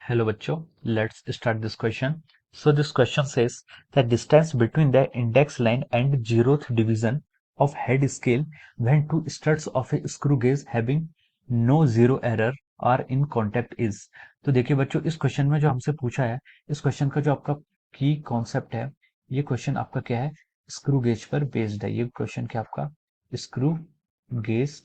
Hello bachcho, let's start this question. So this question says the distance between the index line and zeroth division of head scale when two studs of a screw gauge having no zero error are in contact is। तो देखिए बच्चों, इस question में जो हमसे पूछा है, इस क्वेश्चन का जो आपका की कॉन्सेप्ट है, ये क्वेश्चन आपका क्या है, स्क्रू गेज पर बेस्ड है। ये क्वेश्चन क्या आपका स्क्रू गेज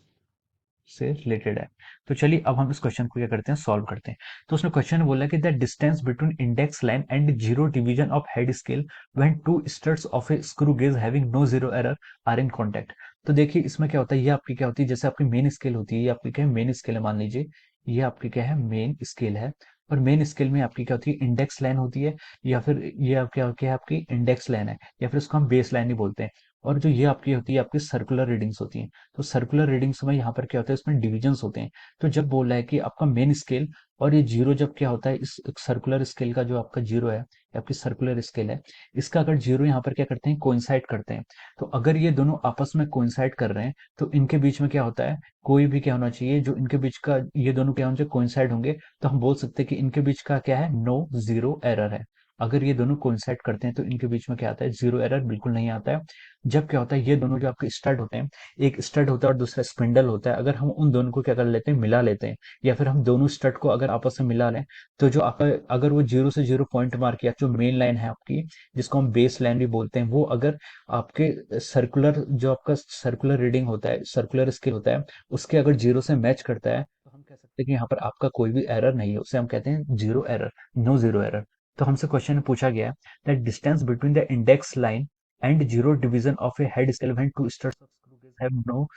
से रिलेटेड है। तो चलिए अब हम इस क्वेश्चन को क्या करते हैं, सॉल्व करते हैं। तो उसने क्वेश्चन बोला कि the distance between index line and zero division of head scale when two studs of a screw gauge having no zero error are in contact. तो देखिए इसमें क्या होता है, ये आपकी क्या होती है, जैसे आपकी मेन स्केल होती है, ये आपकी क्या है, मेन स्केल है। मान लीजिए ये आपकी क्या है, मेन स्केल है। और मेन स्केल में आपकी क्या होती है, इंडेक्स लाइन होती है, या फिर ये क्या है, आपकी इंडेक्स लाइन है, या फिर इसको हम बेस लाइन ही बोलते हैं। और जो ये आपकी होती है, आपकी सर्कुलर रीडिंग्स होती हैं। तो सर्कुलर रीडिंग्स में यहाँ पर क्या होता है, इसमें डिविजन्स होते हैं। तो जब बोल रहा है कि आपका मेन स्केल और ये जीरो, जब क्या होता है, इस सर्कुलर स्केल का जो आपका जीरो है, आपकी सर्कुलर स्केल है, इसका अगर जीरो यहाँ पर क्या करते हैं, कोइंसाइड करते हैं। तो अगर ये दोनों आपस में कोइंसाइड कर रहे हैं, तो इनके बीच में क्या होता है, कोई भी क्या होना चाहिए, जो इनके बीच का ये दोनों क्या होना चाहिए, कोइंसाइड होंगे। तो हम बोल सकते हैं कि इनके बीच का क्या है, नो जीरो एरर है। अगर ये दोनों कोइंसाइड करते हैं तो इनके बीच में क्या आता है, जीरो एरर बिल्कुल नहीं आता है। जब क्या होता है, ये दोनों जो आपके स्टड होते हैं, एक स्टड होता है और दूसरा स्पिंडल होता है, अगर हम उन दोनों को क्या कर लेते हैं, मिला लेते हैं, या फिर हम दोनों स्टड को अगर आपस में मिला लें, तो जो आपका अगर वो जीरो से जीरो पॉइंट मार्क या जो मेन लाइन है आपकी, जिसको हम बेस लाइन भी बोलते हैं, वो अगर आपके सर्कुलर, जो आपका सर्कुलर रीडिंग होता है, सर्कुलर स्केल होता है, उसके अगर जीरो से मैच करता है, तो हम कह सकते हैं कि यहाँ पर आपका कोई भी एरर नहीं है। उसे हम कहते हैं zero error, no zero error. तो हमसे क्वेश्चन में पूछा गया है that distance between the index line and zero division of a head scale when two studs of screw gauge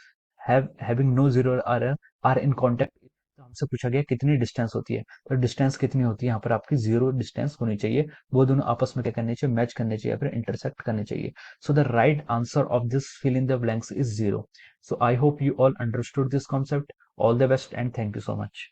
having no zero are in contact। तो हमसे पूछा गया कितनी डिस्टेंस होती है। तो डिस्टेंस कितनी होती है, यहाँ पर आपकी जीरो डिस्टेंस होनी चाहिए। वो दोनों आपस में क्या करने चाहिए, मैच करने चाहिए, या फिर इंटरसेक्ट करने चाहिए। So the right answer of this fill in the blanks is zero. So I hope you all understood this concept. All the best and thank you so much.